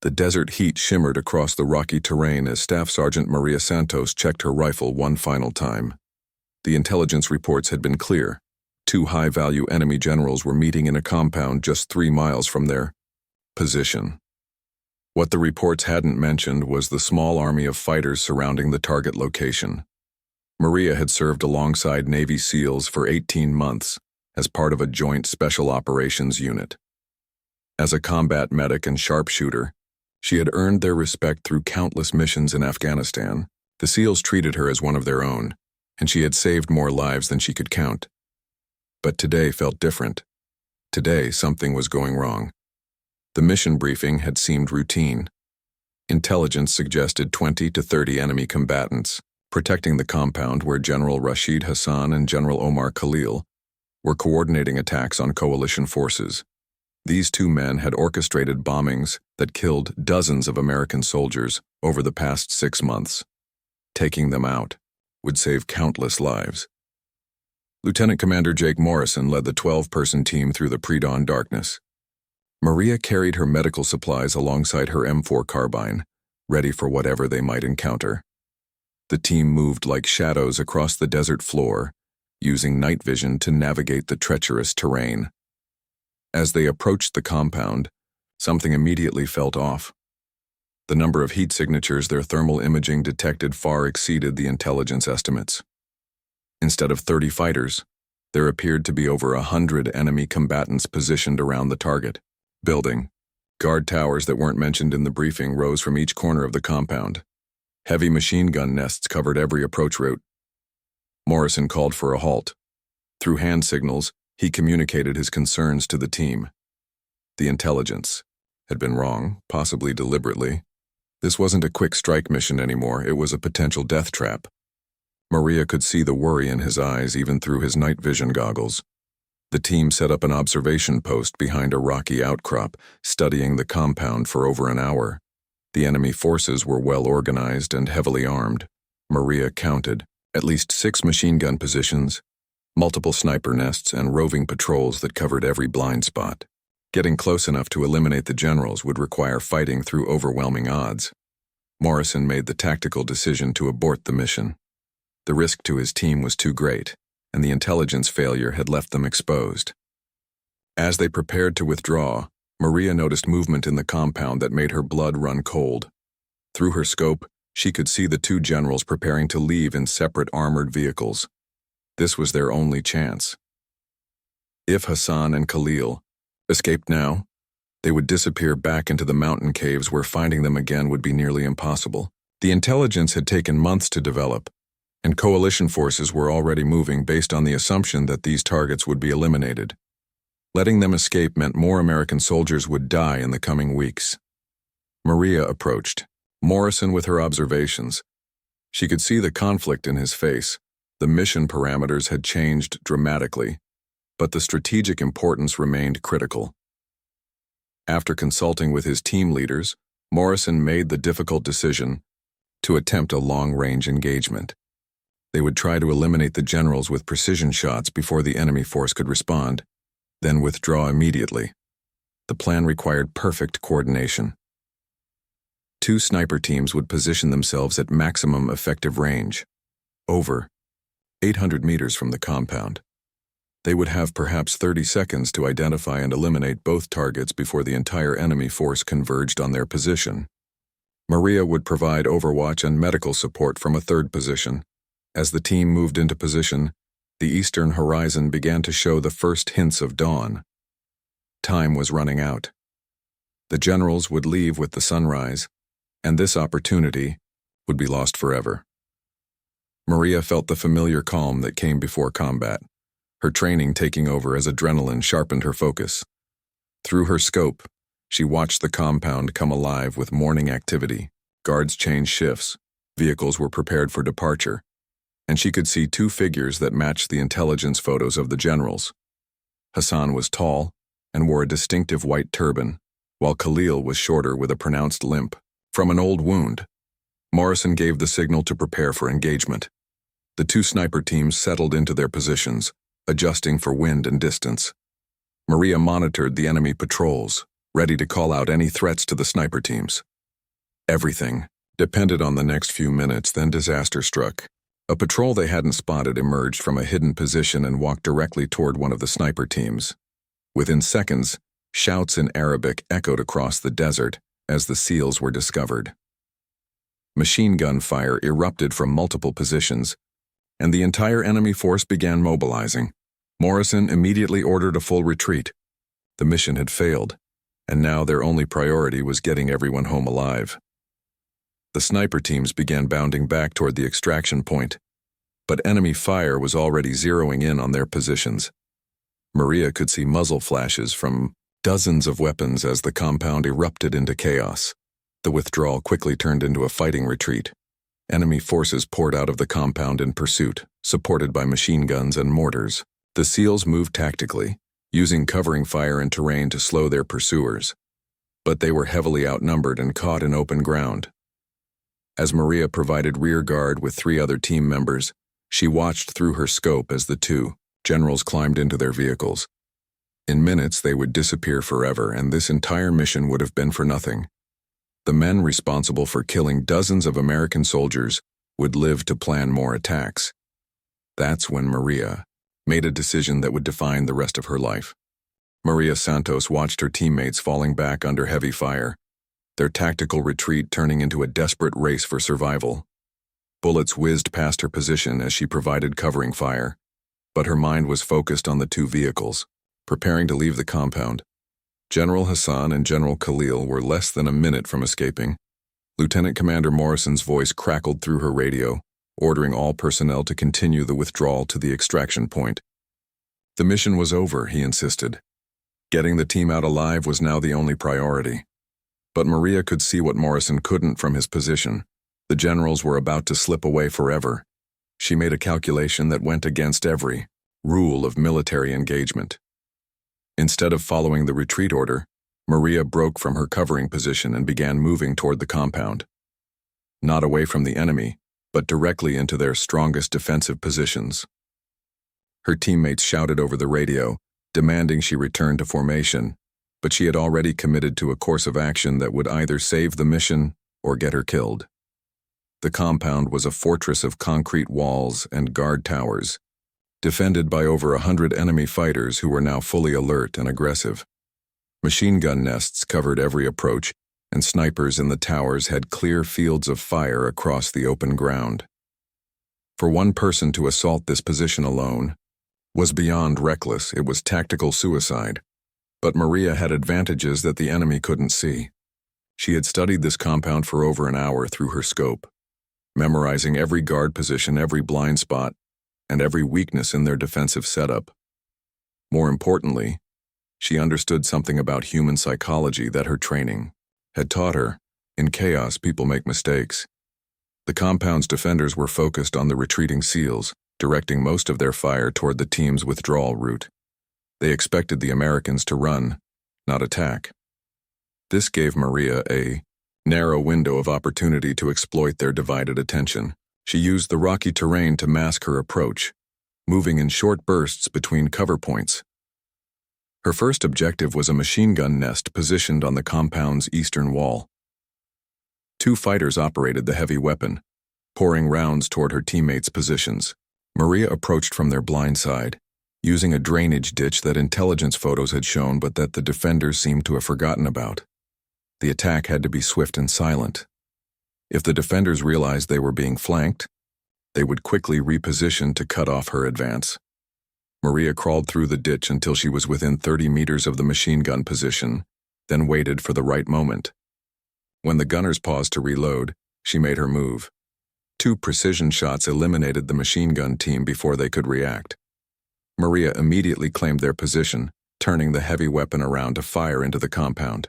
The desert heat shimmered across the rocky terrain as Staff Sergeant Maria Santos checked her rifle one final time. The intelligence reports had been clear. 2 high-value enemy generals were meeting in a compound just 3 miles from their position. What the reports hadn't mentioned was the small army of fighters surrounding the target location. Maria had served alongside Navy SEALs for 18 months as part of a joint special operations unit. As a combat medic and sharpshooter, she had earned their respect through countless missions in Afghanistan. The SEALs treated her as one of their own, and she had saved more lives than she could count. But today felt different. Today, something was going wrong. The mission briefing had seemed routine. Intelligence suggested 20 to 30 enemy combatants, protecting the compound where General Rashid Hassan and General Omar Khalil were coordinating attacks on coalition forces. These 2 men had orchestrated bombings that killed dozens of American soldiers over the past 6 months. Taking them out would save countless lives. Lieutenant Commander Jake Morrison led the 12-person team through the pre-dawn darkness. Maria carried her medical supplies alongside her M4 carbine, ready for whatever they might encounter. The team moved like shadows across the desert floor, using night vision to navigate the treacherous terrain. As they approached the compound, something immediately felt off. The number of heat signatures their thermal imaging detected far exceeded the intelligence estimates. Instead of 30 fighters, there appeared to be over 100 enemy combatants positioned around the target building. Guard towers that weren't mentioned in the briefing rose from each corner of the compound. Heavy machine gun nests covered every approach route. Morrison called for a halt. Through hand signals, he communicated his concerns to the team. The intelligence had been wrong, possibly deliberately. This wasn't a quick strike mission anymore, it was a potential death trap. Maria could see the worry in his eyes even through his night vision goggles. The team set up an observation post behind a rocky outcrop, studying the compound for over an hour. The enemy forces were well organized and heavily armed. Maria counted at least 6 machine gun positions, multiple sniper nests, and roving patrols that covered every blind spot. Getting close enough to eliminate the generals would require fighting through overwhelming odds. Morrison made the tactical decision to abort the mission. The risk to his team was too great, and the intelligence failure had left them exposed. As they prepared to withdraw, Maria noticed movement in the compound that made her blood run cold. Through her scope, she could see the 2 generals preparing to leave in separate armored vehicles. This was their only chance. If Hassan and Khalil escaped now, they would disappear back into the mountain caves where finding them again would be nearly impossible. The intelligence had taken months to develop, and coalition forces were already moving based on the assumption that these targets would be eliminated. Letting them escape meant more American soldiers would die in the coming weeks. Maria approached, Morrison with her observations. She could see the conflict in his face. The mission parameters had changed dramatically, but the strategic importance remained critical. After consulting with his team leaders, Morrison made the difficult decision to attempt a long-range engagement. They would try to eliminate the generals with precision shots before the enemy force could respond, then withdraw immediately. The plan required perfect coordination. 2 sniper teams would position themselves at maximum effective range, over 800 meters from the compound. They would have perhaps 30 seconds to identify and eliminate both targets before the entire enemy force converged on their position. Maria would provide overwatch and medical support from a 3rd position. As the team moved into position, the eastern horizon began to show the first hints of dawn. Time was running out. The generals would leave with the sunrise, and this opportunity would be lost forever. Maria felt the familiar calm that came before combat. Her training taking over as adrenaline sharpened her focus. Through her scope, she watched the compound come alive with morning activity. Guards changed shifts, vehicles were prepared for departure, and she could see 2 figures that matched the intelligence photos of the generals. Hassan was tall and wore a distinctive white turban, while Khalil was shorter with a pronounced limp from an old wound. Morrison gave the signal to prepare for engagement. The 2 sniper teams settled into their positions, adjusting for wind and distance. Maria monitored the enemy patrols, ready to call out any threats to the sniper teams. Everything depended on the next few minutes, then disaster struck. A patrol they hadn't spotted emerged from a hidden position and walked directly toward one of the sniper teams. Within seconds, shouts in Arabic echoed across the desert as the SEALs were discovered. Machine gun fire erupted from multiple positions, and the entire enemy force began mobilizing. Morrison immediately ordered a full retreat. The mission had failed, and now their only priority was getting everyone home alive. The sniper teams began bounding back toward the extraction point, but enemy fire was already zeroing in on their positions. Maria could see muzzle flashes from dozens of weapons as the compound erupted into chaos. The withdrawal quickly turned into a fighting retreat. Enemy forces poured out of the compound in pursuit, supported by machine guns and mortars. The SEALs moved tactically, using covering fire and terrain to slow their pursuers. But they were heavily outnumbered and caught in open ground. As Maria provided rear guard with 3 other team members, she watched through her scope as the 2 generals climbed into their vehicles. In minutes, they would disappear forever, and this entire mission would have been for nothing. The men responsible for killing dozens of American soldiers would live to plan more attacks. That's when Maria made a decision that would define the rest of her life. Maria Santos watched her teammates falling back under heavy fire, their tactical retreat turning into a desperate race for survival. Bullets whizzed past her position as she provided covering fire, but her mind was focused on the 2 vehicles, preparing to leave the compound. General Hassan and General Khalil were less than a minute from escaping. Lieutenant Commander Morrison's voice crackled through her radio, ordering all personnel to continue the withdrawal to the extraction point. The mission was over, he insisted. Getting the team out alive was now the only priority. But Maria could see what Morrison couldn't from his position. The generals were about to slip away forever. She made a calculation that went against every rule of military engagement. Instead of following the retreat order, Maria broke from her covering position and began moving toward the compound. Not away from the enemy, but directly into their strongest defensive positions. Her teammates shouted over the radio, demanding she return to formation, but she had already committed to a course of action that would either save the mission or get her killed. The compound was a fortress of concrete walls and guard towers, defended by over 100 enemy fighters who were now fully alert and aggressive. Machine gun nests covered every approach, and snipers in the towers had clear fields of fire across the open ground. For one person to assault this position alone was beyond reckless. It was tactical suicide. But Maria had advantages that the enemy couldn't see. She had studied this compound for over an hour through her scope, memorizing every guard position, every blind spot, and every weakness in their defensive setup. More importantly, she understood something about human psychology that her training had taught her. In chaos, people make mistakes. The compound's defenders were focused on the retreating SEALs, directing most of their fire toward the team's withdrawal route. They expected the Americans to run, not attack. This gave Maria a narrow window of opportunity to exploit their divided attention. She used the rocky terrain to mask her approach, moving in short bursts between cover points. Her first objective was a machine gun nest positioned on the compound's eastern wall. 2 fighters operated the heavy weapon, pouring rounds toward her teammates' positions. Maria approached from their blind side, using a drainage ditch that intelligence photos had shown but that the defenders seemed to have forgotten about. The attack had to be swift and silent. If the defenders realized they were being flanked, they would quickly reposition to cut off her advance. Maria crawled through the ditch until she was within 30 meters of the machine gun position, then waited for the right moment. When the gunners paused to reload, she made her move. 2 precision shots eliminated the machine gun team before they could react. Maria immediately claimed their position, turning the heavy weapon around to fire into the compound.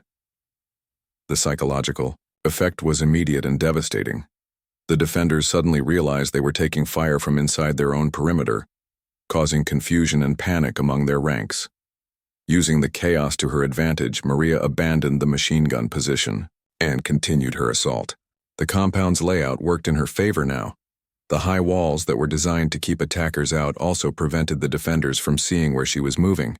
The psychological effect was immediate and devastating. The defenders suddenly realized they were taking fire from inside their own perimeter, causing confusion and panic among their ranks. Using the chaos to her advantage, Maria abandoned the machine gun position and continued her assault. The compound's layout worked in her favor now. The high walls that were designed to keep attackers out also prevented the defenders from seeing where she was moving.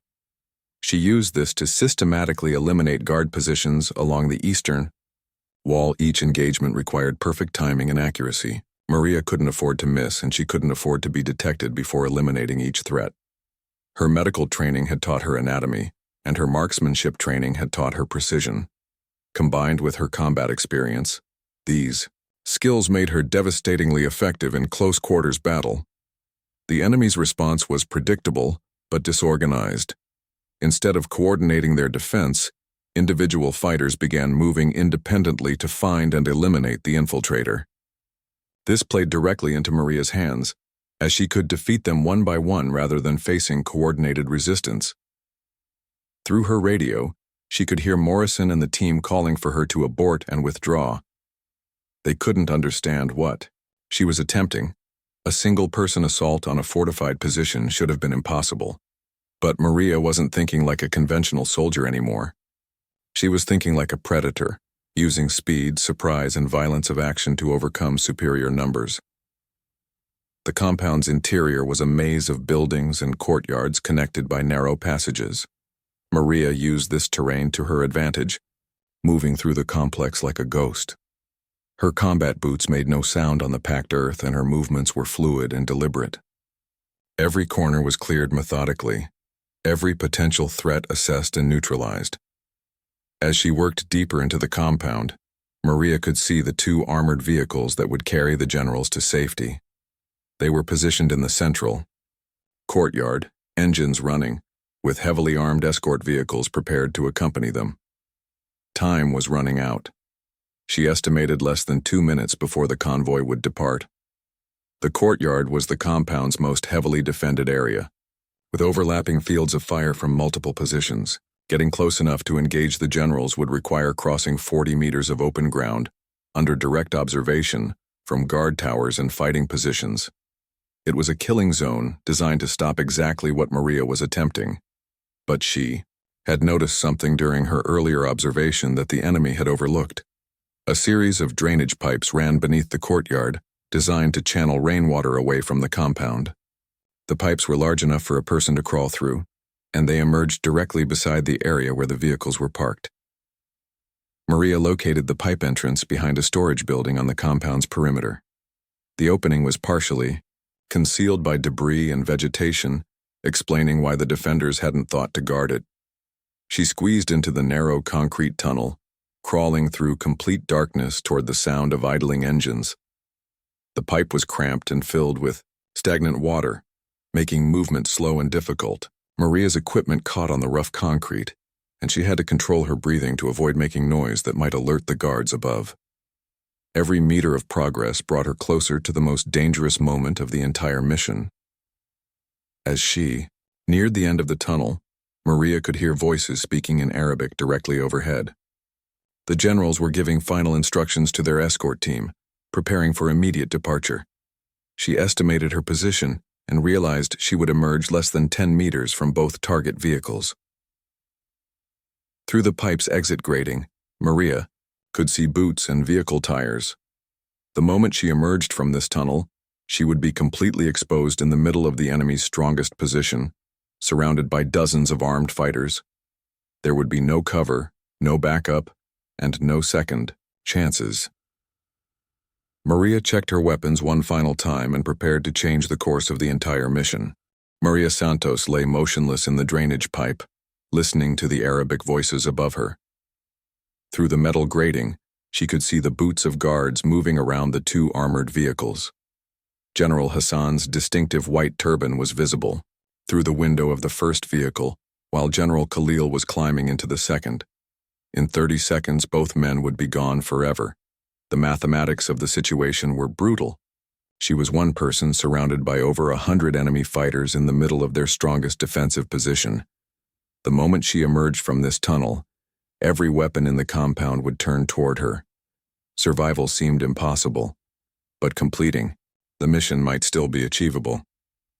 She used this to systematically eliminate guard positions along the eastern wall. Each engagement required perfect timing and accuracy. Maria couldn't afford to miss, and she couldn't afford to be detected before eliminating each threat. Her medical training had taught her anatomy, and her marksmanship training had taught her precision. Combined with her combat experience, these skills made her devastatingly effective in close-quarters battle. The enemy's response was predictable, but disorganized. Instead of coordinating their defense, individual fighters began moving independently to find and eliminate the infiltrator. This played directly into Maria's hands, as she could defeat them one by one rather than facing coordinated resistance. Through her radio, she could hear Morrison and the team calling for her to abort and withdraw. They couldn't understand what she was attempting. A single-person assault on a fortified position should have been impossible. But Maria wasn't thinking like a conventional soldier anymore. She was thinking like a predator, using speed, surprise, and violence of action to overcome superior numbers. The compound's interior was a maze of buildings and courtyards connected by narrow passages. Maria used this terrain to her advantage, moving through the complex like a ghost. Her combat boots made no sound on the packed earth, and her movements were fluid and deliberate. Every corner was cleared methodically, every potential threat assessed and neutralized. As she worked deeper into the compound, Maria could see the two armored vehicles that would carry the generals to safety. They were positioned in the central courtyard, engines running, with heavily armed escort vehicles prepared to accompany them. Time was running out. She estimated less than 2 minutes before the convoy would depart. The courtyard was the compound's most heavily defended area, with overlapping fields of fire from multiple positions. Getting close enough to engage the generals would require crossing 40 meters of open ground, under direct observation, from guard towers and fighting positions. It was a killing zone designed to stop exactly what Maria was attempting. But she had noticed something during her earlier observation that the enemy had overlooked. A series of drainage pipes ran beneath the courtyard, designed to channel rainwater away from the compound. The pipes were large enough for a person to crawl through, and they emerged directly beside the area where the vehicles were parked. Maria located the pipe entrance behind a storage building on the compound's perimeter. The opening was partially concealed by debris and vegetation, explaining why the defenders hadn't thought to guard it. She squeezed into the narrow concrete tunnel, crawling through complete darkness toward the sound of idling engines. The pipe was cramped and filled with stagnant water, making movement slow and difficult. Maria's equipment caught on the rough concrete, and she had to control her breathing to avoid making noise that might alert the guards above. Every meter of progress brought her closer to the most dangerous moment of the entire mission. As she neared the end of the tunnel, Maria could hear voices speaking in Arabic directly overhead. The generals were giving final instructions to their escort team, preparing for immediate departure. She estimated her position and realized she would emerge less than 10 meters from both target vehicles. Through the pipe's exit grating, Maria could see boots and vehicle tires. The moment she emerged from this tunnel, she would be completely exposed in the middle of the enemy's strongest position, surrounded by dozens of armed fighters. There would be no cover, no backup, and no second chances. Maria checked her weapons one final time and prepared to change the course of the entire mission. Maria Santos lay motionless in the drainage pipe, listening to the Arabic voices above her. Through the metal grating, she could see the boots of guards moving around the two armored vehicles. General Hassan's distinctive white turban was visible through the window of the first vehicle, while General Khalil was climbing into the second. In 30 seconds, both men would be gone forever. The mathematics of the situation were brutal. She was one person surrounded by over 100 enemy fighters in the middle of their strongest defensive position. The moment she emerged from this tunnel, every weapon in the compound would turn toward her. Survival seemed impossible, but completing the mission might still be achievable.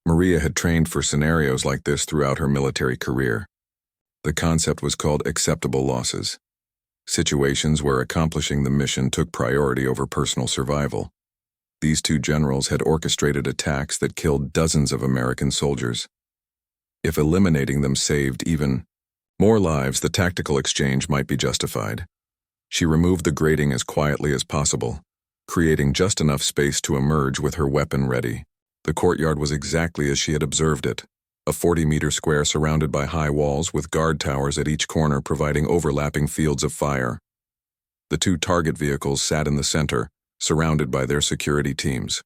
Maria had trained for scenarios like this throughout her military career. The concept was called acceptable losses. Situations where accomplishing the mission took priority over personal survival. These two generals had orchestrated attacks that killed dozens of American soldiers. If eliminating them saved even More lives, the tactical exchange might be justified. She removed the grating as quietly as possible, creating just enough space to emerge with her weapon ready. The courtyard was exactly as she had observed it, a 40-meter square surrounded by high walls with guard towers at each corner providing overlapping fields of fire. The two target vehicles sat in the center, surrounded by their security teams.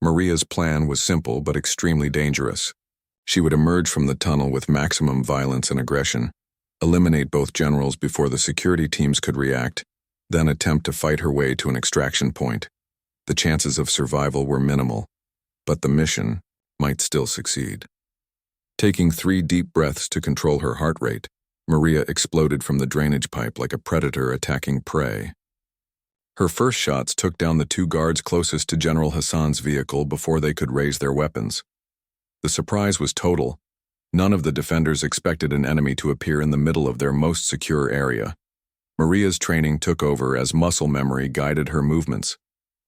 Maria's plan was simple but extremely dangerous. She would emerge from the tunnel with maximum violence and aggression, eliminate both generals before the security teams could react, then attempt to fight her way to an extraction point. The chances of survival were minimal, but the mission might still succeed. Taking 3 deep breaths to control her heart rate, Maria exploded from the drainage pipe like a predator attacking prey. Her first shots took down the 2 guards closest to General Hassan's vehicle before they could raise their weapons. The surprise was total. None of the defenders expected an enemy to appear in the middle of their most secure area. Maria's training took over as muscle memory guided her movements.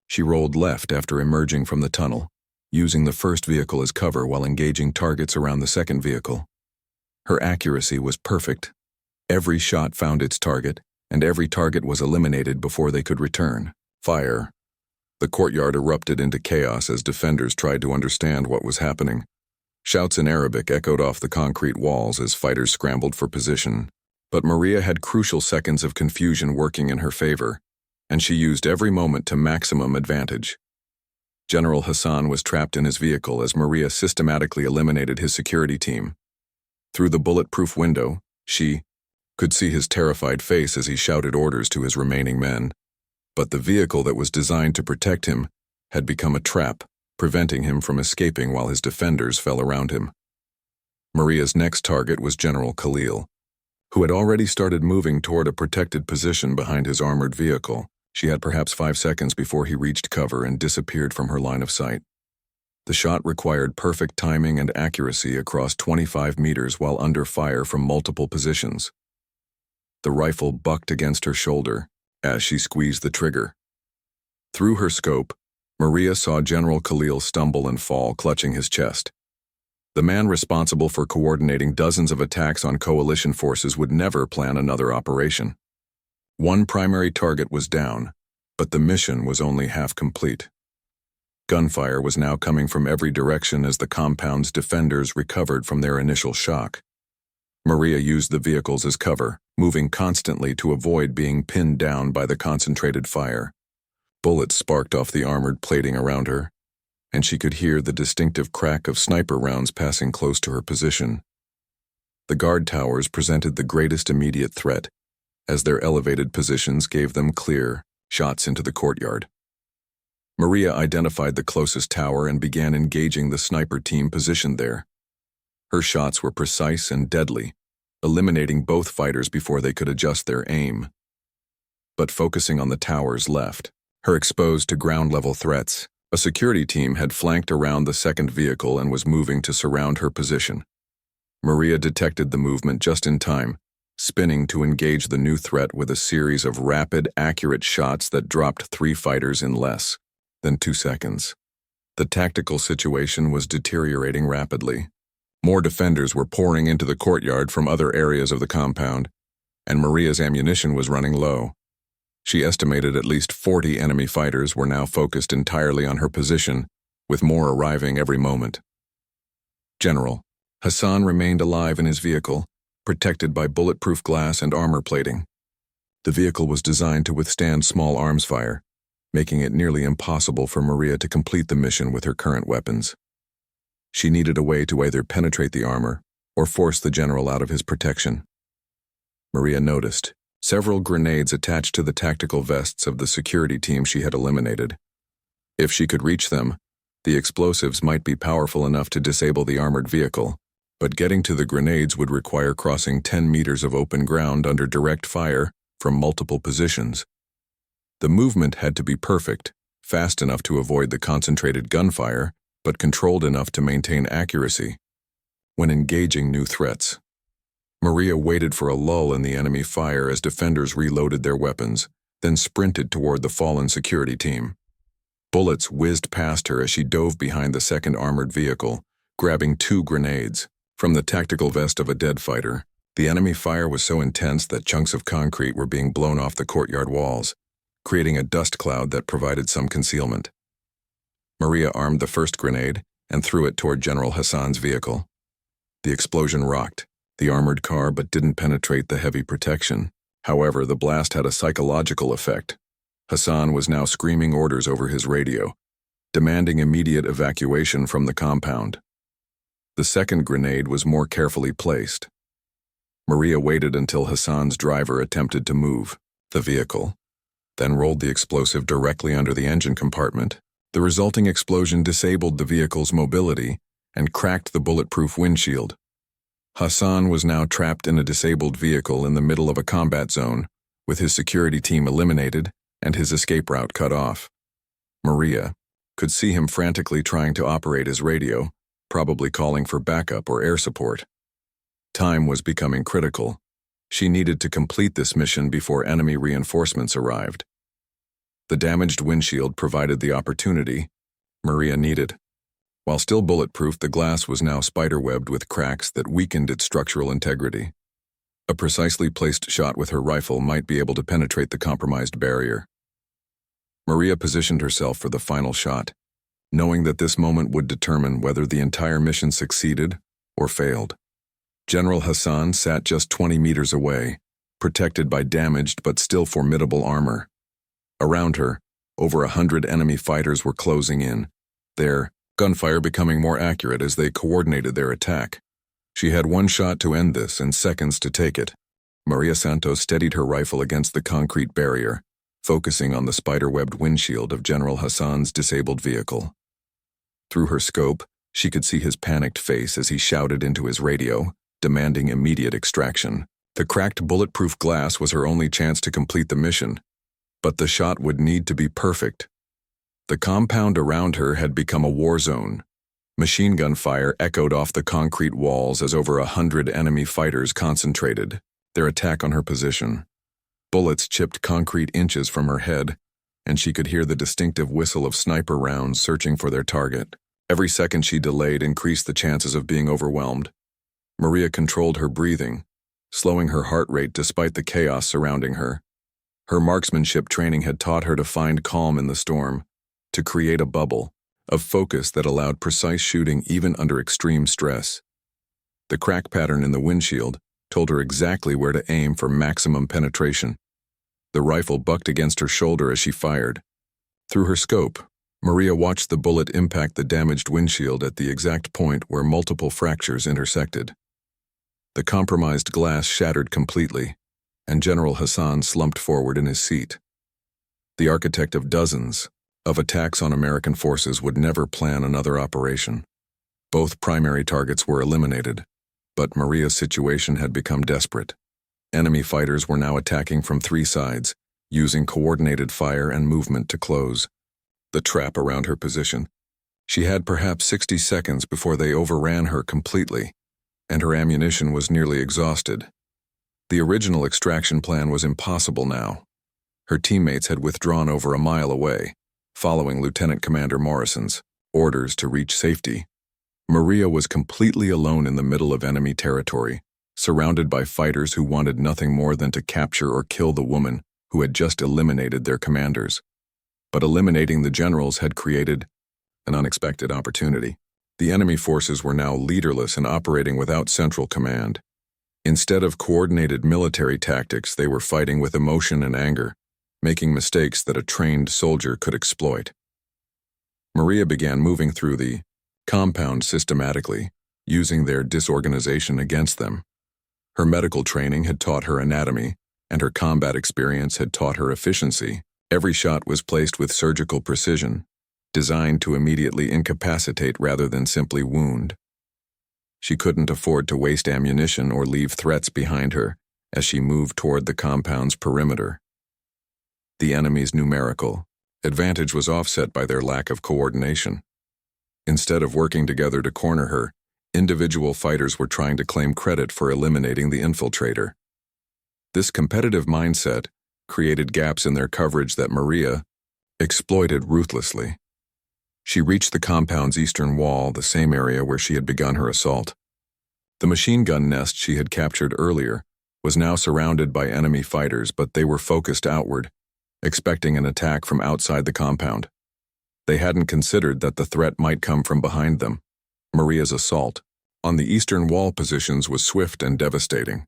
She rolled left after emerging from the tunnel, using the first vehicle as cover while engaging targets around the second vehicle. Her accuracy was perfect. Every shot found its target, and every target was eliminated before they could return. Fire. The courtyard erupted into chaos as defenders tried to understand what was happening. Shouts in Arabic echoed off the concrete walls as fighters scrambled for position. But Maria had crucial seconds of confusion working in her favor, and she used every moment to maximum advantage. General Hassan was trapped in his vehicle as Maria systematically eliminated his security team. Through the bulletproof window, she could see his terrified face as he shouted orders to his remaining men. But the vehicle that was designed to protect him had become a trap, preventing him from escaping while his defenders fell around him. Maria's next target was General Khalil, who had already started moving toward a protected position behind his armored vehicle. She had perhaps 5 seconds before he reached cover and disappeared from her line of sight. The shot required perfect timing and accuracy across 25 meters while under fire from multiple positions. The rifle bucked against her shoulder as she squeezed the trigger. Through her scope, Maria saw General Khalil stumble and fall, clutching his chest. The man responsible for coordinating dozens of attacks on coalition forces would never plan another operation. One primary target was down, but the mission was only half complete. Gunfire was now coming from every direction as the compound's defenders recovered from their initial shock. Maria used the vehicles as cover, moving constantly to avoid being pinned down by the concentrated fire. Bullets sparked off the armored plating around her, and she could hear the distinctive crack of sniper rounds passing close to her position. The guard towers presented the greatest immediate threat, as their elevated positions gave them clear shots into the courtyard. Maria identified the closest tower and began engaging the sniper team positioned there. Her shots were precise and deadly, eliminating both fighters before they could adjust their aim. But focusing on the towers left, her exposed to ground-level threats, a security team had flanked around the second vehicle and was moving to surround her position. Maria detected the movement just in time, spinning to engage the new threat with a series of rapid, accurate shots that dropped 3 fighters in less than 2 seconds. The tactical situation was deteriorating rapidly. More defenders were pouring into the courtyard from other areas of the compound, and Maria's ammunition was running low. She estimated at least 40 enemy fighters were now focused entirely on her position, with more arriving every moment. General Hassan remained alive in his vehicle, protected by bulletproof glass and armor plating. The vehicle was designed to withstand small arms fire, making it nearly impossible for Maria to complete the mission with her current weapons. She needed a way to either penetrate the armor or force the general out of his protection. Maria noticed several grenades attached to the tactical vests of the security team she had eliminated. If she could reach them, the explosives might be powerful enough to disable the armored vehicle, but getting to the grenades would require crossing 10 meters of open ground under direct fire from multiple positions. The movement had to be perfect, fast enough to avoid the concentrated gunfire, but controlled enough to maintain accuracy. When engaging new threats, Maria waited for a lull in the enemy fire as defenders reloaded their weapons, then sprinted toward the fallen security team. Bullets whizzed past her as she dove behind the second armored vehicle, grabbing 2 grenades from the tactical vest of a dead fighter. The enemy fire was so intense that chunks of concrete were being blown off the courtyard walls, creating a dust cloud that provided some concealment. Maria armed the first grenade and threw it toward General Hassan's vehicle. The explosion rocked the armored car but didn't penetrate the heavy protection. However, the blast had a psychological effect. Hassan was now screaming orders over his radio, demanding immediate evacuation from the compound. The second grenade was more carefully placed. Maria waited until Hassan's driver attempted to move the vehicle, then rolled the explosive directly under the engine compartment. The resulting explosion disabled the vehicle's mobility and cracked the bulletproof windshield. Hassan was now trapped in a disabled vehicle in the middle of a combat zone, with his security team eliminated and his escape route cut off. Maria could see him frantically trying to operate his radio, probably calling for backup or air support. Time was becoming critical. She needed to complete this mission before enemy reinforcements arrived. The damaged windshield provided the opportunity Maria needed. While still bulletproof, the glass was now spiderwebbed with cracks that weakened its structural integrity. A precisely placed shot with her rifle might be able to penetrate the compromised barrier. Maria positioned herself for the final shot, knowing that this moment would determine whether the entire mission succeeded or failed. General Hassan sat just 20 meters away, protected by damaged but still formidable armor. Around her, over 100 enemy fighters were closing in, their gunfire becoming more accurate as they coordinated their attack. She had one shot to end this and seconds to take it. Maria Santos steadied her rifle against the concrete barrier, focusing on the spider-webbed windshield of General Hassan's disabled vehicle. Through her scope, she could see his panicked face as he shouted into his radio, demanding immediate extraction. The cracked bulletproof glass was her only chance to complete the mission, but the shot would need to be perfect. The compound around her had become a war zone. Machine gun fire echoed off the concrete walls as over 100 enemy fighters concentrated their attack on her position. Bullets chipped concrete inches from her head, and she could hear the distinctive whistle of sniper rounds searching for their target. Every second she delayed increased the chances of being overwhelmed. Maria controlled her breathing, slowing her heart rate despite the chaos surrounding her. Her marksmanship training had taught her to find calm in the storm, to create a bubble of focus that allowed precise shooting even under extreme stress. The crack pattern in the windshield told her exactly where to aim for maximum penetration. The rifle bucked against her shoulder as she fired. Through her scope, Maria watched the bullet impact the damaged windshield at the exact point where multiple fractures intersected. The compromised glass shattered completely, and General Hassan slumped forward in his seat. The architect of dozens of attacks on American forces would never plan another operation. Both primary targets were eliminated, but Maria's situation had become desperate. Enemy fighters were now attacking from three sides, using coordinated fire and movement to close the trap around her position. She had perhaps 60 seconds before they overran her completely, and her ammunition was nearly exhausted. The original extraction plan was impossible now. Her teammates had withdrawn over a mile away, following Lieutenant Commander Morrison's orders to reach safety. Maria was completely alone in the middle of enemy territory, surrounded by fighters who wanted nothing more than to capture or kill the woman who had just eliminated their commanders. But eliminating the generals had created an unexpected opportunity. The enemy forces were now leaderless and operating without central command. Instead of coordinated military tactics, they were fighting with emotion and anger, making mistakes that a trained soldier could exploit. Maria began moving through the compound systematically, using their disorganization against them. Her medical training had taught her anatomy, and her combat experience had taught her efficiency. Every shot was placed with surgical precision, designed to immediately incapacitate rather than simply wound. She couldn't afford to waste ammunition or leave threats behind her as she moved toward the compound's perimeter. The enemy's numerical advantage was offset by their lack of coordination. Instead of working together to corner her, individual fighters were trying to claim credit for eliminating the infiltrator. This competitive mindset created gaps in their coverage that Maria exploited ruthlessly. She reached the compound's eastern wall, the same area where she had begun her assault. The machine gun nest she had captured earlier was now surrounded by enemy fighters, but they were focused outward, expecting an attack from outside the compound. They hadn't considered that the threat might come from behind them. Maria's assault on the eastern wall positions was swift and devastating.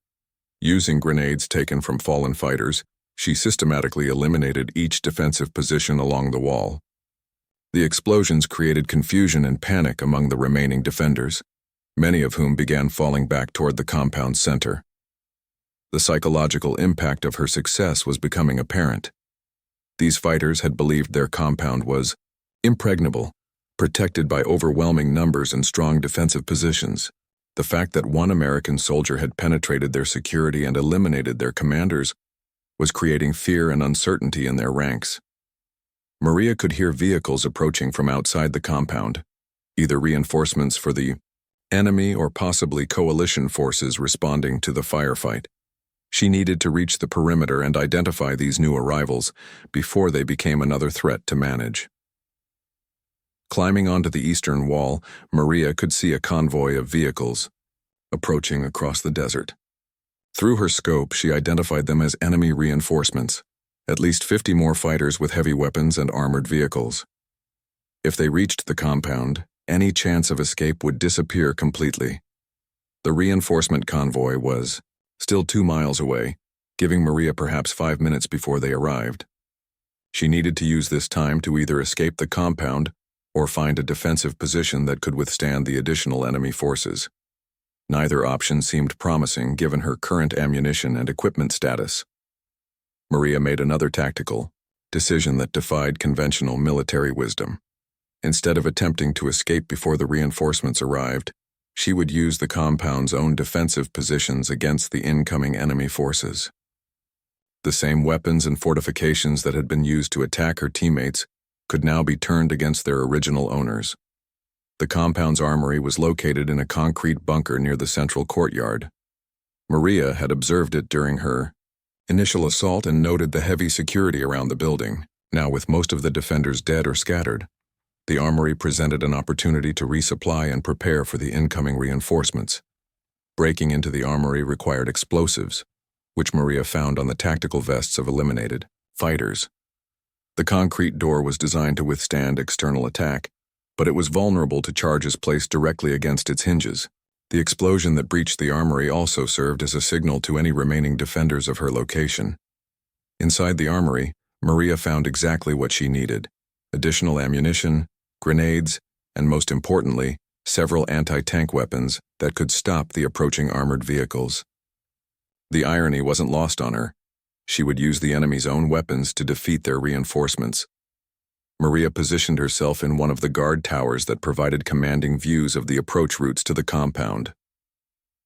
Using grenades taken from fallen fighters, she systematically eliminated each defensive position along the wall. The explosions created confusion and panic among the remaining defenders, many of whom began falling back toward the compound's center. The psychological impact of her success was becoming apparent. These fighters had believed their compound was impregnable, protected by overwhelming numbers and strong defensive positions. The fact that one American soldier had penetrated their security and eliminated their commanders was creating fear and uncertainty in their ranks. Maria could hear vehicles approaching from outside the compound, either reinforcements for the enemy or possibly coalition forces responding to the firefight. She needed to reach the perimeter and identify these new arrivals before they became another threat to manage. Climbing onto the eastern wall, Maria could see a convoy of vehicles approaching across the desert. Through her scope, she identified them as enemy reinforcements, at least 50 more fighters with heavy weapons and armored vehicles. If they reached the compound, any chance of escape would disappear completely. The reinforcement convoy was still 2 miles away, giving Maria perhaps 5 minutes before they arrived. She needed to use this time to either escape the compound or find a defensive position that could withstand the additional enemy forces. Neither option seemed promising given her current ammunition and equipment status. Maria made another tactical decision that defied conventional military wisdom. Instead of attempting to escape before the reinforcements arrived, she would use the compound's own defensive positions against the incoming enemy forces. The same weapons and fortifications that had been used to attack her teammates could now be turned against their original owners. The compound's armory was located in a concrete bunker near the central courtyard. Maria had observed it during her initial assault and noted the heavy security around the building. Now, with most of the defenders dead or scattered, the armory presented an opportunity to resupply and prepare for the incoming reinforcements. Breaking into the armory required explosives, which Maria found on the tactical vests of eliminated fighters. The concrete door was designed to withstand external attack, but it was vulnerable to charges placed directly against its hinges. The explosion that breached the armory also served as a signal to any remaining defenders of her location. Inside the armory, Maria found exactly what she needed: additional ammunition, grenades, and most importantly, several anti-tank weapons that could stop the approaching armored vehicles. The irony wasn't lost on her. She would use the enemy's own weapons to defeat their reinforcements. Maria positioned herself in one of the guard towers that provided commanding views of the approach routes to the compound.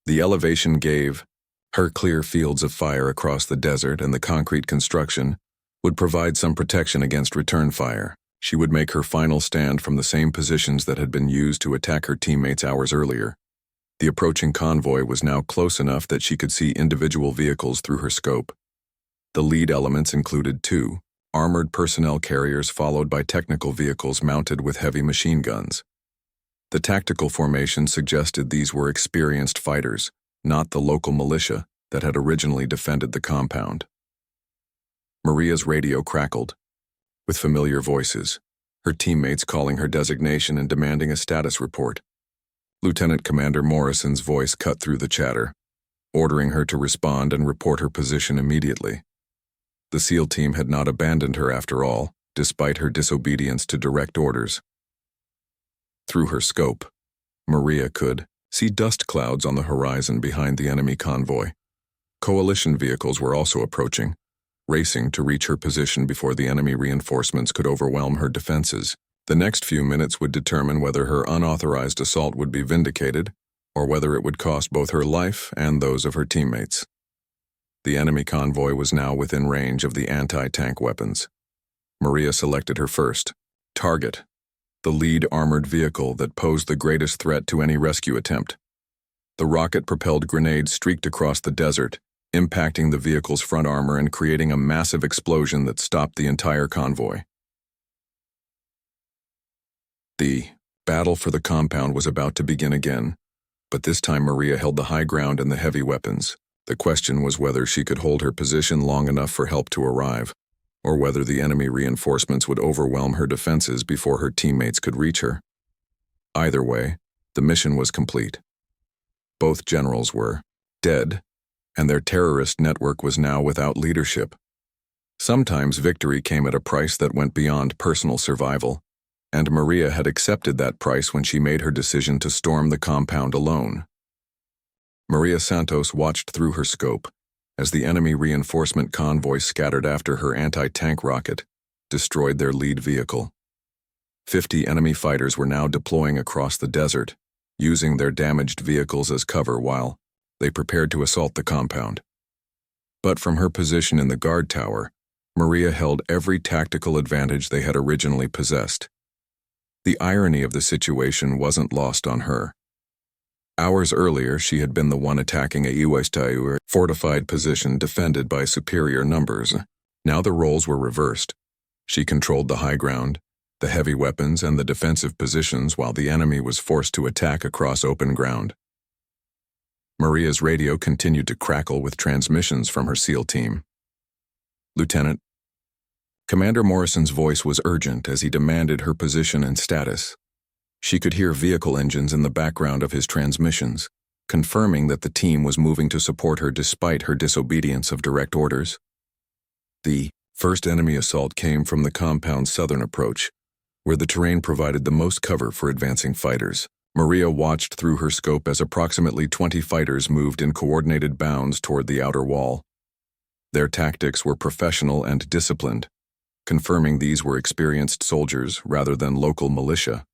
The elevation gave her clear fields of fire across the desert, and the concrete construction would provide some protection against return fire. She would make her final stand from the same positions that had been used to attack her teammates hours earlier. The approaching convoy was now close enough that she could see individual vehicles through her scope. The lead elements included 2 armored personnel carriers followed by technical vehicles mounted with heavy machine guns. The tactical formation suggested these were experienced fighters, not the local militia that had originally defended the compound. Maria's radio crackled with familiar voices, her teammates calling her designation and demanding a status report. Lieutenant Commander Morrison's voice cut through the chatter, ordering her to respond and report her position immediately. The SEAL team had not abandoned her after all, despite her disobedience to direct orders. Through her scope, Maria could see dust clouds on the horizon behind the enemy convoy. Coalition vehicles were also approaching, racing to reach her position before the enemy reinforcements could overwhelm her defenses. The next few minutes would determine whether her unauthorized assault would be vindicated, or whether it would cost both her life and those of her teammates. The enemy convoy was now within range of the anti-tank weapons. Maria selected her first target, the lead armored vehicle that posed the greatest threat to any rescue attempt. The rocket-propelled grenade streaked across the desert, impacting the vehicle's front armor and creating a massive explosion that stopped the entire convoy. The battle for the compound was about to begin again, But this time Maria held the high ground and the heavy weapons. The question was whether she could hold her position long enough for help to arrive, or whether the enemy reinforcements would overwhelm her defenses before her teammates could reach her. Either way, the mission was complete. Both generals were dead, and their terrorist network was now without leadership. Sometimes victory came at a price that went beyond personal survival, and Maria had accepted that price when she made her decision to storm the compound alone. Maria Santos watched through her scope as the enemy reinforcement convoy scattered after her anti-tank rocket destroyed their lead vehicle. 50 enemy fighters were now deploying across the desert, using their damaged vehicles as cover while they prepared to assault the compound. But from her position in the guard tower, Maria held every tactical advantage they had originally possessed. The irony of the situation wasn't lost on her. Hours earlier, she had been the one attacking a Iwastaiur fortified position defended by superior numbers. Now the roles were reversed. She controlled the high ground, the heavy weapons, and the defensive positions while the enemy was forced to attack across open ground. Maria's radio continued to crackle with transmissions from her SEAL team. "Lieutenant." Commander Morrison's voice was urgent as he demanded her position and status. She could hear vehicle engines in the background of his transmissions, confirming that the team was moving to support her despite her disobedience of direct orders. The first enemy assault came from the compound's southern approach, where the terrain provided the most cover for advancing fighters. Maria watched through her scope as approximately 20 fighters moved in coordinated bounds toward the outer wall. Their tactics were professional and disciplined, confirming these were experienced soldiers rather than local militia.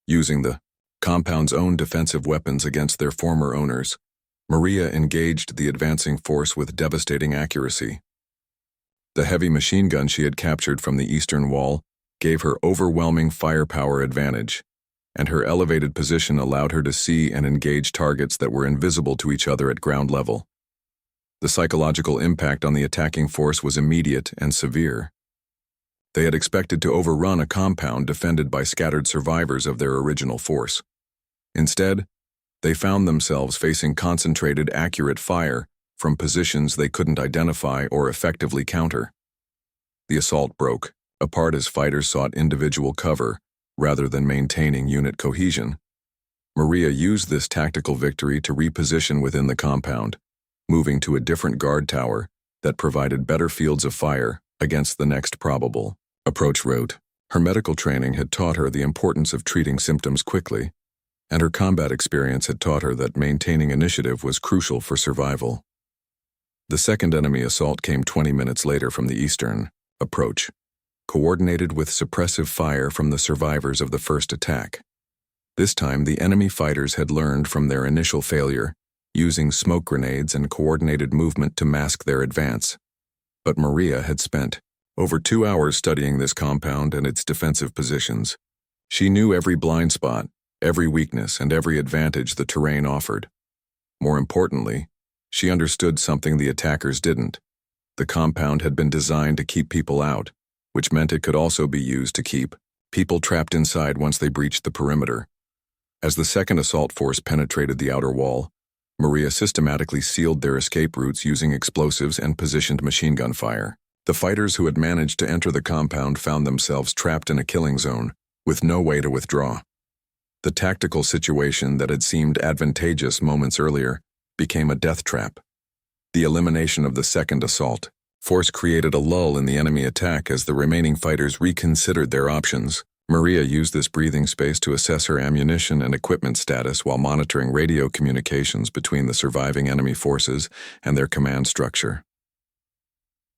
Using the compound's own defensive weapons against their former owners, Maria engaged the advancing force with devastating accuracy. The heavy machine gun she had captured from the eastern wall gave her overwhelming firepower advantage, and her elevated position allowed her to see and engage targets that were invisible to each other at ground level. The psychological impact on the attacking force was immediate and severe. They had expected to overrun a compound defended by scattered survivors of their original force. Instead, they found themselves facing concentrated, accurate fire from positions they couldn't identify or effectively counter. The assault broke apart as fighters sought individual cover rather than maintaining unit cohesion. Maria used this tactical victory to reposition within the compound, moving to a different guard tower that provided better fields of fire against the next probable approach route. Her medical training had taught her the importance of treating symptoms quickly, and her combat experience had taught her that maintaining initiative was crucial for survival. The second enemy assault came 20 minutes later from the eastern approach, coordinated with suppressive fire from the survivors of the first attack. This time, the enemy fighters had learned from their initial failure, using smoke grenades and coordinated movement to mask their advance. But Maria had spent over 2 hours studying this compound and its defensive positions. She knew every blind spot, every weakness, and every advantage the terrain offered. More importantly, she understood something the attackers didn't. The compound had been designed to keep people out, which meant it could also be used to keep people trapped inside once they breached the perimeter. As the second assault force penetrated the outer wall, Maria systematically sealed their escape routes using explosives and positioned machine gun fire. The fighters who had managed to enter the compound found themselves trapped in a killing zone, with no way to withdraw. The tactical situation that had seemed advantageous moments earlier became a death trap. The elimination of the second assault force created a lull in the enemy attack as the remaining fighters reconsidered their options. Maria used this breathing space to assess her ammunition and equipment status while monitoring radio communications between the surviving enemy forces and their command structure.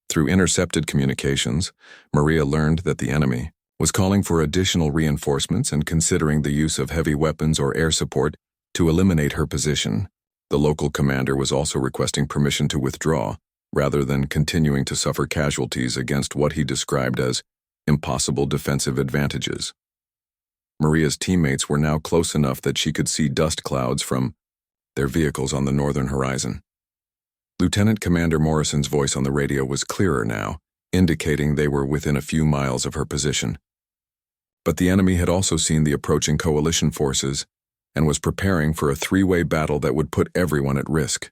Through intercepted communications, Maria learned that the enemy was calling for additional reinforcements and considering the use of heavy weapons or air support to eliminate her position. The local commander was also requesting permission to withdraw, rather than continuing to suffer casualties against what he described as impossible defensive advantages. Maria's teammates were now close enough that she could see dust clouds from their vehicles on the northern horizon. Lieutenant Commander Morrison's voice on the radio was clearer now, indicating they were within a few miles of her position. But the enemy had also seen the approaching coalition forces and was preparing for a three-way battle that would put everyone at risk.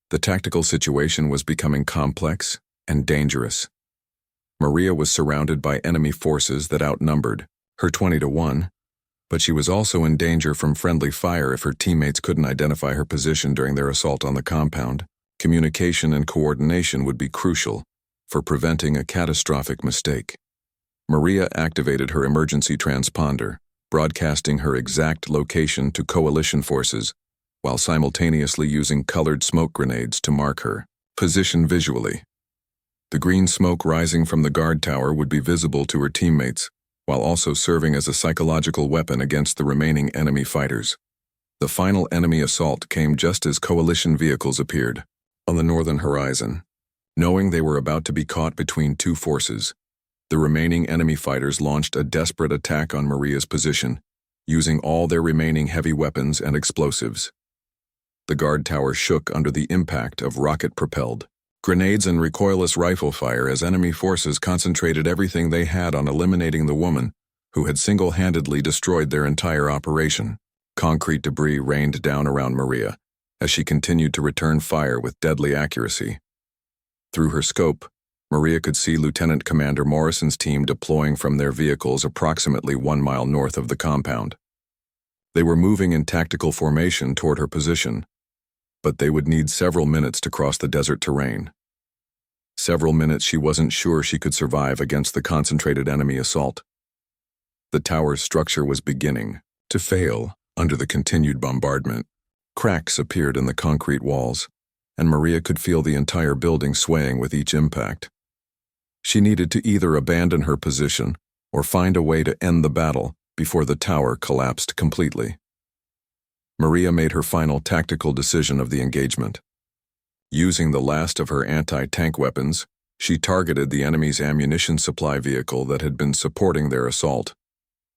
The tactical situation was becoming complex and dangerous. Maria was surrounded by enemy forces that outnumbered her 20-1, but she was also in danger from friendly fire if her teammates couldn't identify her position during their assault on the compound. Communication and coordination would be crucial for preventing a catastrophic mistake. Maria activated her emergency transponder, broadcasting her exact location to coalition forces, while simultaneously using colored smoke grenades to mark her position visually. The green smoke rising from the guard tower would be visible to her teammates, while also serving as a psychological weapon against the remaining enemy fighters. The final enemy assault came just as coalition vehicles appeared on the northern horizon. Knowing they were about to be caught between two forces, the remaining enemy fighters launched a desperate attack on Maria's position, using all their remaining heavy weapons and explosives. The guard tower shook under the impact of rocket-propelled grenades and recoilless rifle fire as enemy forces concentrated everything they had on eliminating the woman who had single-handedly destroyed their entire operation. Concrete debris rained down around Maria as she continued to return fire with deadly accuracy. Through her scope, Maria could see Lieutenant Commander Morrison's team deploying from their vehicles approximately 1 mile north of the compound. They were moving in tactical formation toward her position, but they would need several minutes to cross the desert terrain. Several minutes she wasn't sure she could survive against the concentrated enemy assault. The tower's structure was beginning to fail under the continued bombardment. Cracks appeared in the concrete walls, and Maria could feel the entire building swaying with each impact. She needed to either abandon her position or find a way to end the battle before the tower collapsed completely. Maria made her final tactical decision of the engagement. Using the last of her anti-tank weapons, she targeted the enemy's ammunition supply vehicle that had been supporting their assault.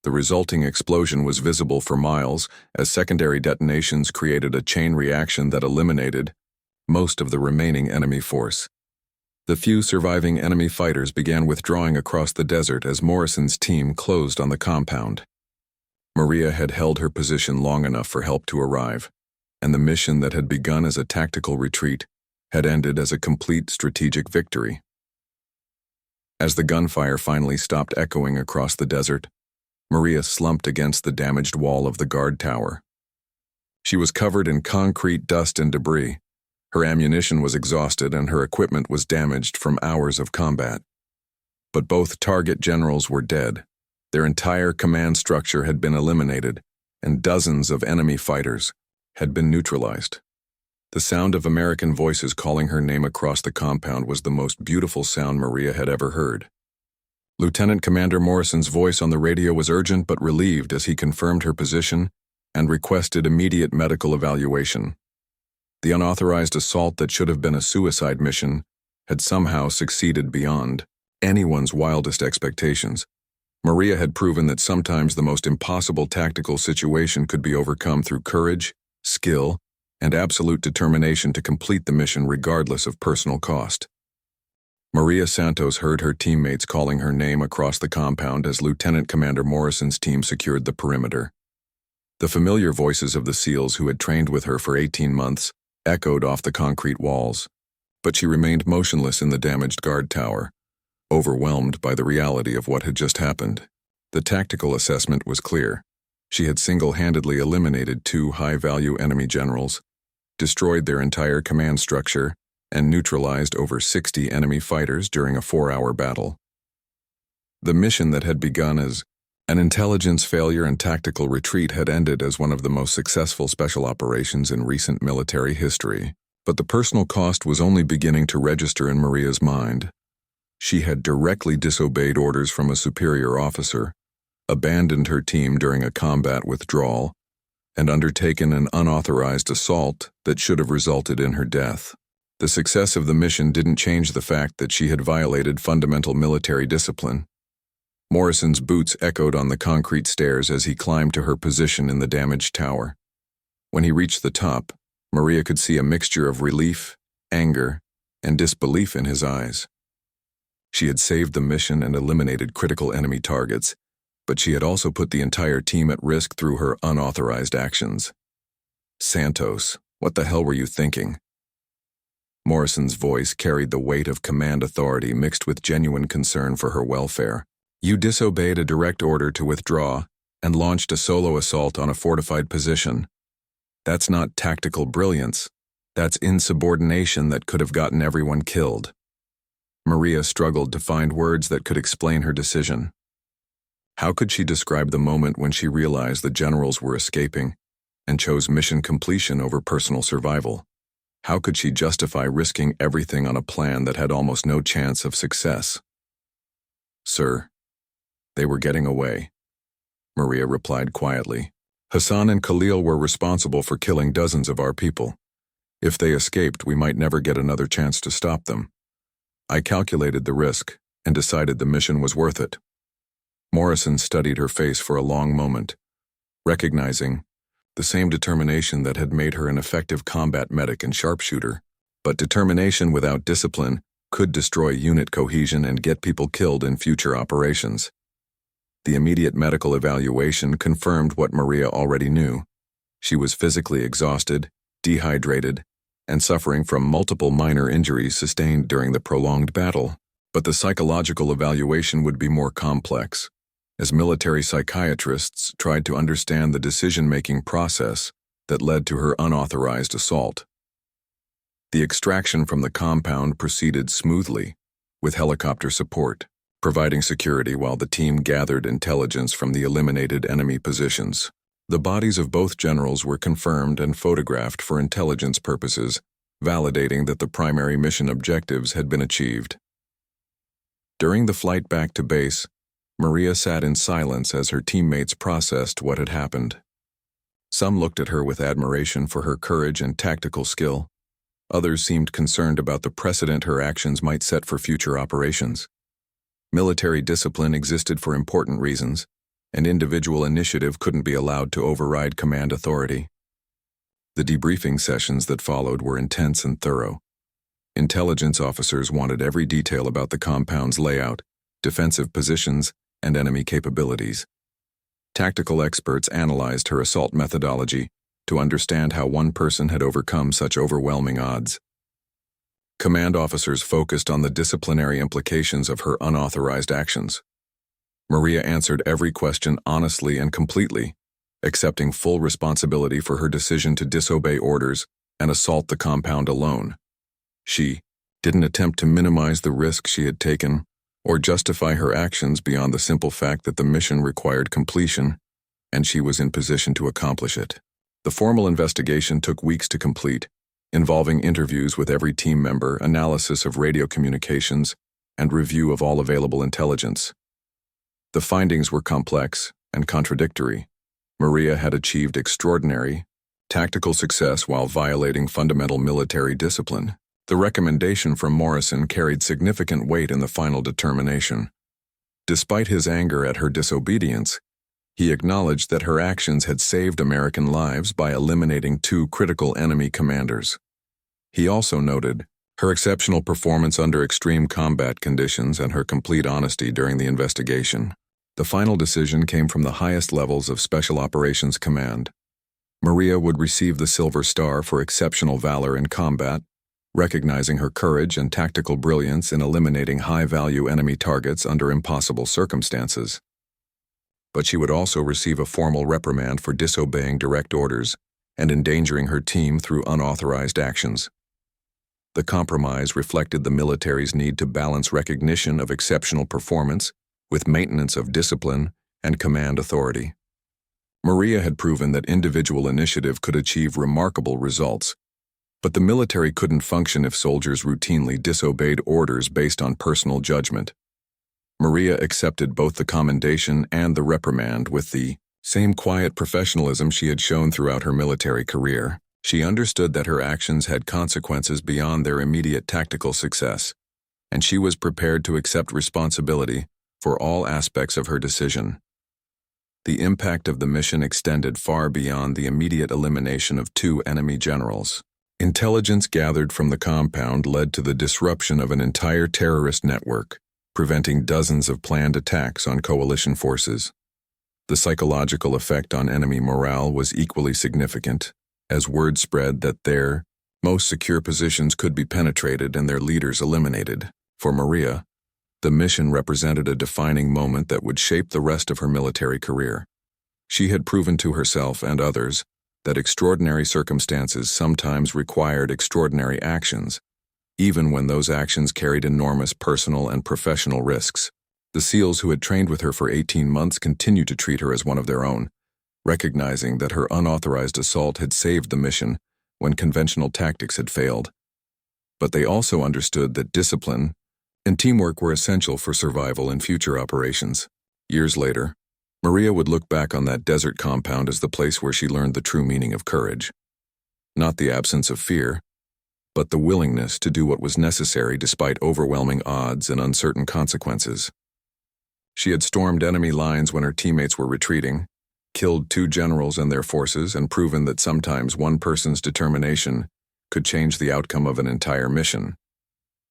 The resulting explosion was visible for miles as secondary detonations created a chain reaction that eliminated most of the remaining enemy force. The few surviving enemy fighters began withdrawing across the desert as Morrison's team closed on the compound. Maria had held her position long enough for help to arrive, and the mission that had begun as a tactical retreat had ended as a complete strategic victory. As the gunfire finally stopped echoing across the desert, Maria slumped against the damaged wall of the guard tower. She was covered in concrete dust and debris. Her ammunition was exhausted and her equipment was damaged from hours of combat. But both target generals were dead. Their entire command structure had been eliminated, and dozens of enemy fighters had been neutralized. The sound of American voices calling her name across the compound was the most beautiful sound Maria had ever heard. Lieutenant Commander Morrison's voice on the radio was urgent but relieved as he confirmed her position and requested immediate medical evaluation. The unauthorized assault that should have been a suicide mission had somehow succeeded beyond anyone's wildest expectations. Maria had proven that sometimes the most impossible tactical situation could be overcome through courage, skill, and absolute determination to complete the mission regardless of personal cost. Maria Santos heard her teammates calling her name across the compound as Lieutenant Commander Morrison's team secured the perimeter. The familiar voices of the SEALs who had trained with her for 18 months echoed off the concrete walls, but she remained motionless in the damaged guard tower, overwhelmed by the reality of what had just happened. The tactical assessment was clear. She had single-handedly eliminated 2 high-value enemy generals, destroyed their entire command structure, and neutralized over 60 enemy fighters during a 4-hour battle. The mission that had begun as an intelligence failure and tactical retreat had ended as one of the most successful special operations in recent military history. But the personal cost was only beginning to register in Maria's mind. She had directly disobeyed orders from a superior officer, abandoned her team during a combat withdrawal, and undertaken an unauthorized assault that should have resulted in her death. The success of the mission didn't change the fact that she had violated fundamental military discipline. Morrison's boots echoed on the concrete stairs as he climbed to her position in the damaged tower. When he reached the top, Maria could see a mixture of relief, anger, and disbelief in his eyes. She had saved the mission and eliminated critical enemy targets, but she had also put the entire team at risk through her unauthorized actions. Santos, what the hell were you thinking? Morrison's voice carried the weight of command authority mixed with genuine concern for her welfare. You disobeyed a direct order to withdraw and launched a solo assault on a fortified position. That's not tactical brilliance. That's insubordination that could have gotten everyone killed. Maria struggled to find words that could explain her decision. How could she describe the moment when she realized the generals were escaping and chose mission completion over personal survival? How could she justify risking everything on a plan that had almost no chance of success? Sir, they were getting away, Maria replied quietly. Hassan and Khalil were responsible for killing dozens of our people. If they escaped, we might never get another chance to stop them. I calculated the risk and decided the mission was worth it. Morrison studied her face for a long moment, recognizing the same determination that had made her an effective combat medic and sharpshooter. But determination without discipline could destroy unit cohesion and get people killed in future operations. The immediate medical evaluation confirmed what Maria already knew. She was physically exhausted, dehydrated, and suffering from multiple minor injuries sustained during the prolonged battle. But the psychological evaluation would be more complex, as military psychiatrists tried to understand the decision-making process that led to her unauthorized assault. The extraction from the compound proceeded smoothly, with helicopter support, providing security while the team gathered intelligence from the eliminated enemy positions. The bodies of both generals were confirmed and photographed for intelligence purposes, validating that the primary mission objectives had been achieved. During the flight back to base, Maria sat in silence as her teammates processed what had happened. Some looked at her with admiration for her courage and tactical skill. Others seemed concerned about the precedent her actions might set for future operations. Military discipline existed for important reasons, and individual initiative couldn't be allowed to override command authority. The debriefing sessions that followed were intense and thorough. Intelligence officers wanted every detail about the compound's layout, defensive positions, and enemy capabilities. Tactical experts analyzed her assault methodology to understand how one person had overcome such overwhelming odds. Command officers focused on the disciplinary implications of her unauthorized actions. Maria answered every question honestly and completely, accepting full responsibility for her decision to disobey orders and assault the compound alone. She didn't attempt to minimize the risk she had taken or justify her actions beyond the simple fact that the mission required completion and she was in position to accomplish it. The formal investigation took weeks to complete, involving interviews with every team member, analysis of radio communications, and review of all available intelligence. The findings were complex and contradictory. Maria had achieved extraordinary, tactical success while violating fundamental military discipline. The recommendation from Morrison carried significant weight in the final determination. Despite his anger at her disobedience, he acknowledged that her actions had saved American lives by eliminating 2 critical enemy commanders. He also noted her exceptional performance under extreme combat conditions and her complete honesty during the investigation. The final decision came from the highest levels of Special Operations Command. Maria would receive the Silver Star for exceptional valor in combat, recognizing her courage and tactical brilliance in eliminating high-value enemy targets under impossible circumstances. But she would also receive a formal reprimand for disobeying direct orders and endangering her team through unauthorized actions. The compromise reflected the military's need to balance recognition of exceptional performance with maintenance of discipline and command authority. Maria had proven that individual initiative could achieve remarkable results, but the military couldn't function if soldiers routinely disobeyed orders based on personal judgment. Maria accepted both the commendation and the reprimand with the same quiet professionalism she had shown throughout her military career. She understood that her actions had consequences beyond their immediate tactical success, and she was prepared to accept responsibility for all aspects of her decision. The impact of the mission extended far beyond the immediate elimination of 2 enemy generals. Intelligence gathered from the compound led to the disruption of an entire terrorist network, preventing dozens of planned attacks on coalition forces. The psychological effect on enemy morale was equally significant, as word spread that their most secure positions could be penetrated and their leaders eliminated. For Maria, the mission represented a defining moment that would shape the rest of her military career. She had proven to herself and others that extraordinary circumstances sometimes required extraordinary actions, even when those actions carried enormous personal and professional risks. The SEALs who had trained with her for 18 months continued to treat her as one of their own, recognizing that her unauthorized assault had saved the mission when conventional tactics had failed. But they also understood that discipline and teamwork were essential for survival in future operations. Years later, Maria would look back on that desert compound as the place where she learned the true meaning of courage. Not the absence of fear, but the willingness to do what was necessary despite overwhelming odds and uncertain consequences. She had stormed enemy lines when her teammates were retreating, killed 2 generals and their forces, and proven that sometimes one person's determination could change the outcome of an entire mission.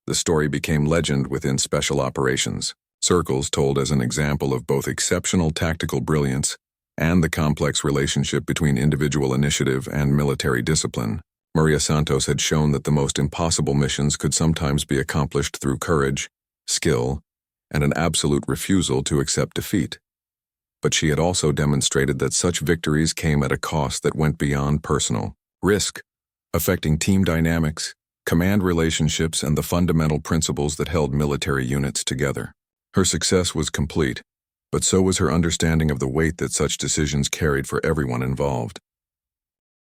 The story became legend within special operations circles, told as an example of both exceptional tactical brilliance and the complex relationship between individual initiative and military discipline. Maria Santos had shown that the most impossible missions could sometimes be accomplished through courage, skill, and an absolute refusal to accept defeat. But she had also demonstrated that such victories came at a cost that went beyond personal risk, affecting team dynamics, command relationships, and the fundamental principles that held military units together. Her success was complete, but so was her understanding of the weight that such decisions carried for everyone involved.